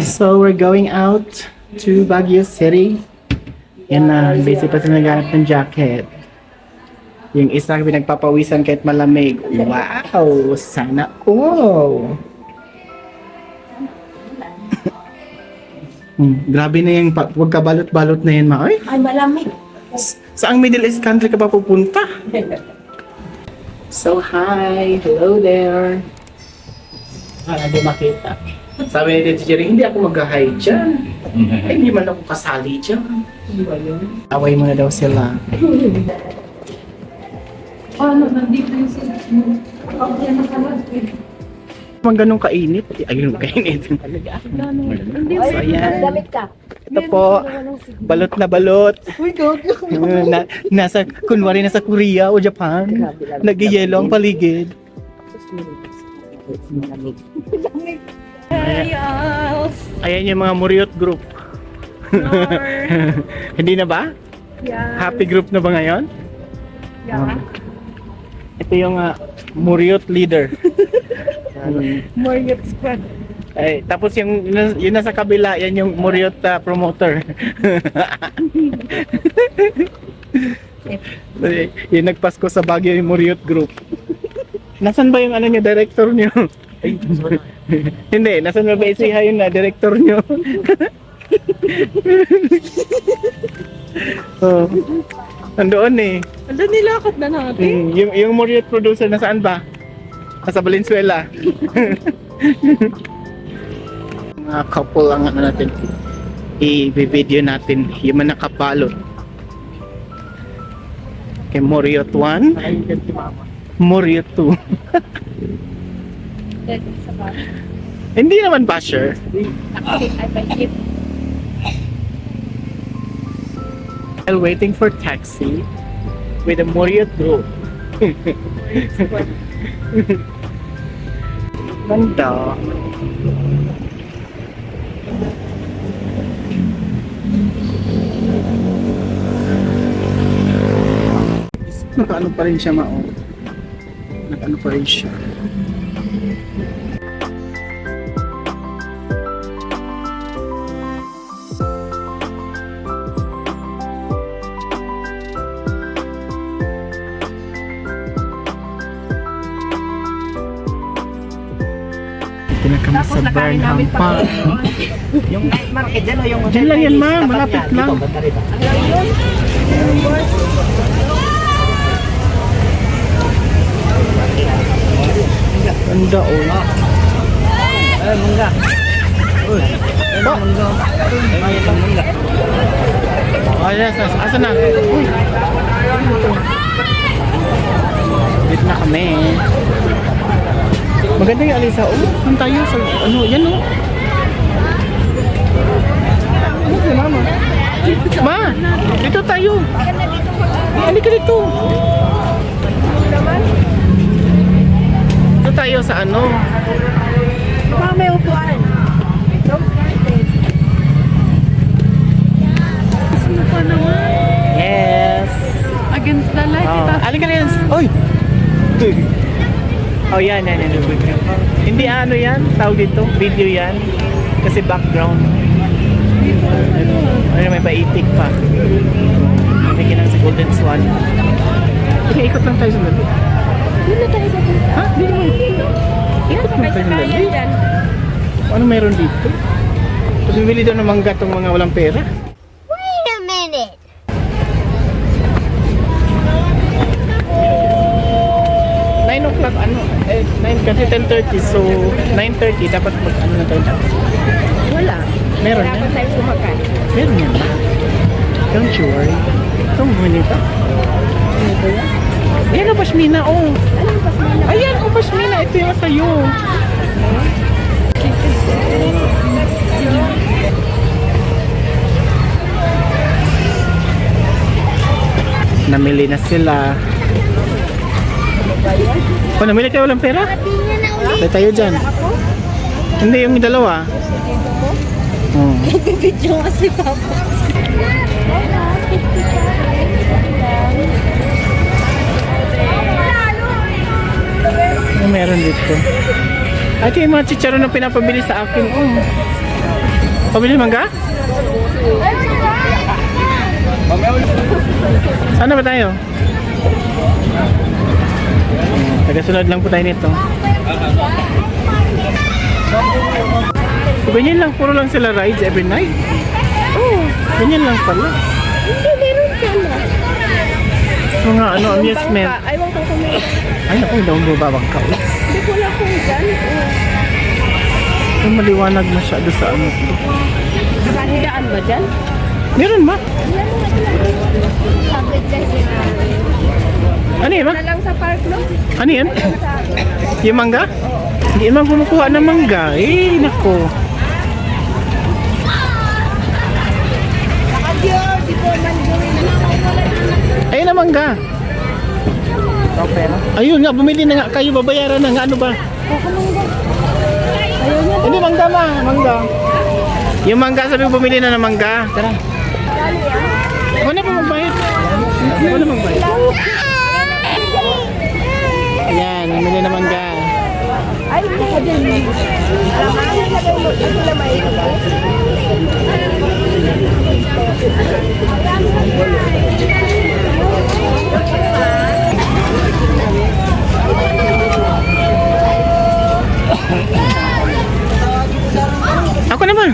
So we're going out to Baguio City. Yan na, busy pa sila naghanap ng jacket. Yung isa pinagpapawisan kahit malamig. Wow! Sana all! Grabe na yung huwag ka balot-balot na yan, ma. Ay, malamig. saang Middle East country ka pa pupunta? So, hi! Hello there! Hindi makita. Sabi ni Tito Jerry, hindi ako mag-hi dyan. Ay, hindi man ako kasali dyan. Away mo na daw sila. Ano, nandito yung sila. Okay, nakalag. Mang ganun kainit. Ay, ganun kainit. Hindi, So, ayan. damit ka. Ito po, balot na balot. Uy, gago. Nasa, kunwari nasa Korea o Japan. Nag-yelo ang paligid. Ayan yung mga Muriot group. Hindi na ba? Yeah. Happy group na ba ngayon? Yeah. Ito yung Muriot leader. Muriot squad. Ay, tapos yung nasa kabila, yan yung Muriot promoter. Yung nagpasko sa Baguio yung Muriot group. Nasaan ba yung ano niyo, director niyo? Ay, hindi, nasaan ba isiha yun na director niyo? Oh. Nandoon eh. Ando nilakad na natin. Yung Muriot producer nasaan ba? Nasa Valenzuela. Mga couple ang ano natin. I-video natin yung mga nakapalot. Kay Muriot 1. Muriot 2. Hindi naman basher. While waiting for taxi with a Muriot group. Ganda. Nakaano pa rin siya, mao. Nakaano pa rin siya. Ito na kami sa Burnham Park. Yung night market dyan o yung... Diyan lang yan, ma. Malapit lang. Ganda, oh. Ay, mangga. Uy, ay, mangga. Ay, mangga. Oh, yes, asa na? Uy. Dito na kami. Maganda yung Alisa. Oh, saan tayo? Sa, ano, yan oh. Ano mama? Ma, dito tayo. Halika dito. Dito tayo sa ano? Baka may upuan. Gusto pa naman. Yes. Against the light. Oh, halika na yan. Oy! Oh, yan. Hindi ano yan, tawag dito, video yan. Kasi background. Ano, may paitik pa. May kinang sa Golden Swan. Ikot lang tayo sa dali. Hindi na tayo pupunta. Ha? Hindi naman. Ikot lang tayo sa dali. Ano meron dito? Tapos bibili daw ng mangga tong mga walang pera. Wait a minute. 9 o'clock ano? 9 kasi 10:30, so 9:30 dapat mag ano na tayo. Wala. Meron Wala yan. pa tayo sumakay. Meron yan. Don't you worry. Ito mo nito. Ano ba yan? Ayan o, Pashmina, oh. Anong pasmina? Ayan o, Pashmina. Ito yung sa'yo. Namili na sila. Oh, namili kayo walang pera? Pati niya na ulit. Tayo tayo dyan. Hindi, yung dalawa. Oh. Video nga si Papa. Ano meron dito? Ito yung mga chicharon na pinapabili sa akin. Oh. Pabili mangga? Sana ba tayo? Tagasunod lang po tayo nito. So, ganyan lang, puro lang sila rides every night. Oh, ganyan lang pala. Hindi, meron pala. So nga, ano, amusement. Ayaw ko kung meron. Ay, naku, hindi akong bababang ka. Hindi ko lang kung dyan. Ay, maliwanag masyado sa ano to. Nakahidaan ba dyan? Meron ba? Sabi kasi Ano yan ba? Na lang sa park, no? Ano yan? Yung mangga? Hindi naman kumukuha ng mangga. Eh, nako. Ayun na mangga. Ayun nga, bumili na nga kayo, babayaran na nga. Ano ba? Hindi, mangga ma, mangga. Yung mangga, sabi ko bumili na ng mangga. Tara. Ako na pa magbayad. Ako na magbayad. Ayan, bumili na mangga. Ay, hindi ka dyan. Alam mo, ito lang may Ako naman.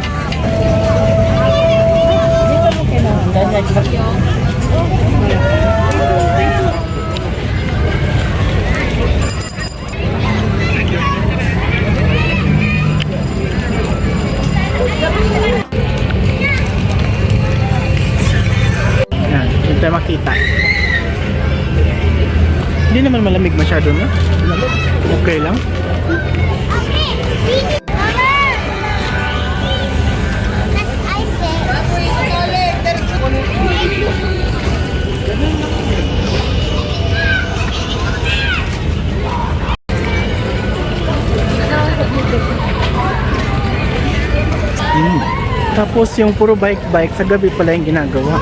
Yan, hindi tayo makita. Hindi naman malamig masyado, no? Okay lang. Tapos yung puro bike sa gabi pala yung ginagawa.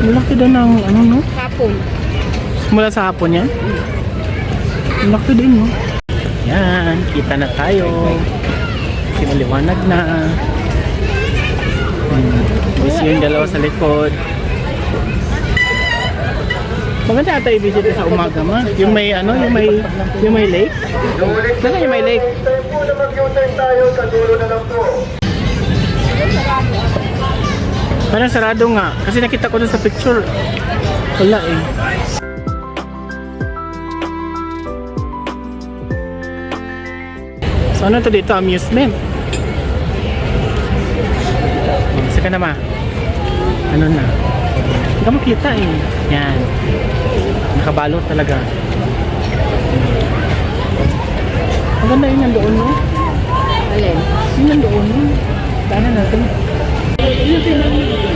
Malaki doon ng ano, no? hapon. Mula sa hapon yan? Malaki din, no? Yan, kita na tayo. Kasi maliwanag na. Busy yung dalawa sa likod. Maganda ata i-visit sa umaga ma. Yung may ano, yung may lake. Saan yung may lake? Parang sarado nga. Kasi nakita ko dun sa picture. Wala eh. So ano to dito? Amusement. Isa ka na ma. Ano na? Hindi ka makita eh. Yan. Nakabalot talaga. Ang ganda yun nandoon no? Alin? Yun nandoon no? Daanan natin.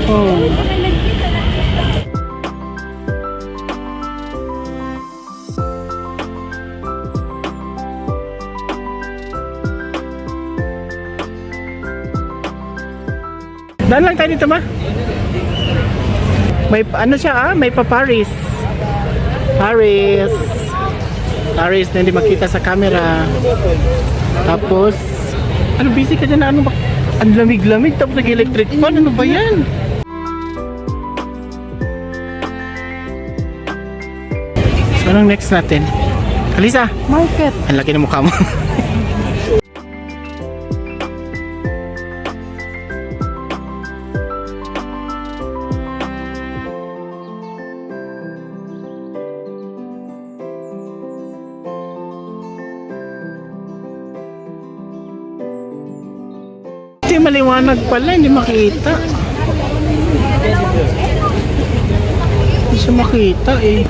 Oh. Daan lang tayo dito ma. May ano siya may pa Paris. Paris na hindi makita sa camera. Tapos ano busy ka dyan na ano ba? Ang lamig-lamig tapos nag-electric fan. Ano ba yan? So anong next natin? Alisa! Market. Ang laki ng mukha mo. Hindi maliwanag pala, hindi makita. Hindi siya makita eh.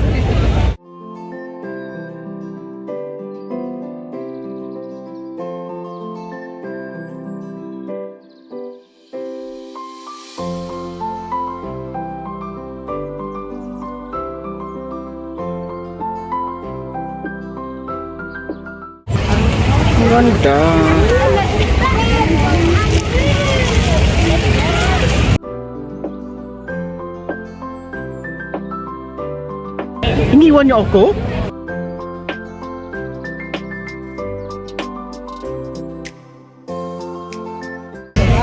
Ang ganda. Iniwan niyo ako?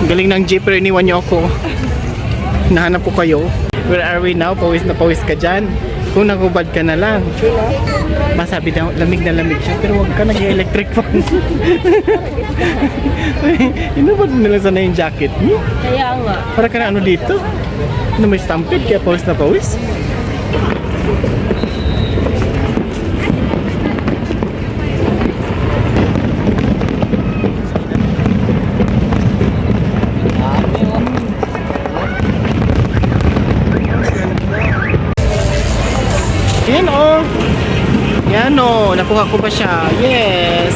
Galing ng jeep, pero iniwan niyo ako. Nahanap ko kayo. Where are we now? Pawis na pawis ka dyan. Kung nagubad ka na lang. Masabi daw, lamig na lamig siya, pero wag ka nag-electric fan. Inubad mo na lang sana yung jacket mo. Kaya nga. Para ka na ano dito? Ano may stampede, kaya pawis na pawis? Yan o. Yan o. Nakuha ko pa siya. Yes.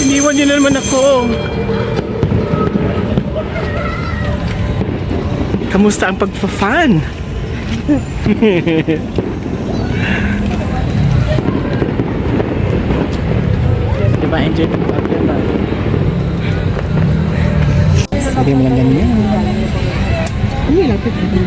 Iniwan niyo na naman ako. Kamusta ang pagpa-fan? Diba, enjoy mo ba? Sabi mo lang ganyan. Uy, lapit na din.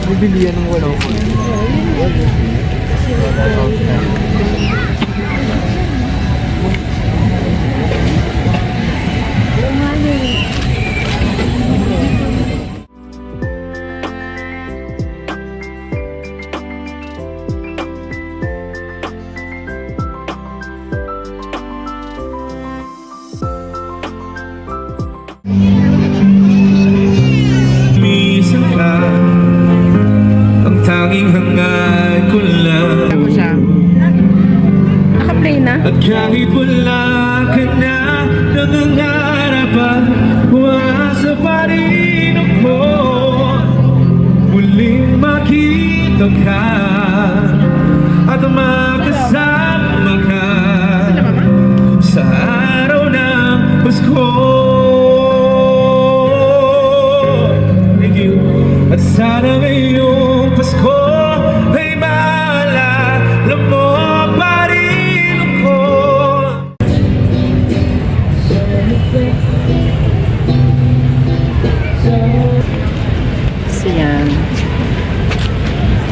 Bibili yan ng wala ko. Minsan ka, ang tanging hangad ko lang. Ako siya. Naka-play na. At kahit wala ka na, nangangarap ako sa parin ako. Muling makita ka at makasama ka sa araw ng Pasko. Thank you. At sana ngayong Pasko ay maalala mo pa rin ako. So, yan.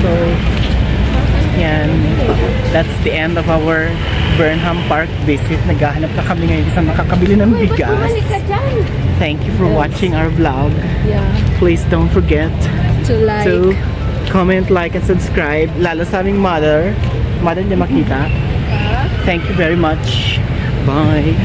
So, yan. That's the end of our Burnham Park visit. Naghahanap na kami ngayon sa makakabili ng bigas. Bumalik ka dyan. Thank you for watching our vlog. Yeah. Please don't forget To like. to comment, like, and subscribe. Lalo sa aming mother. Mother niya makita. Thank you very much. Bye.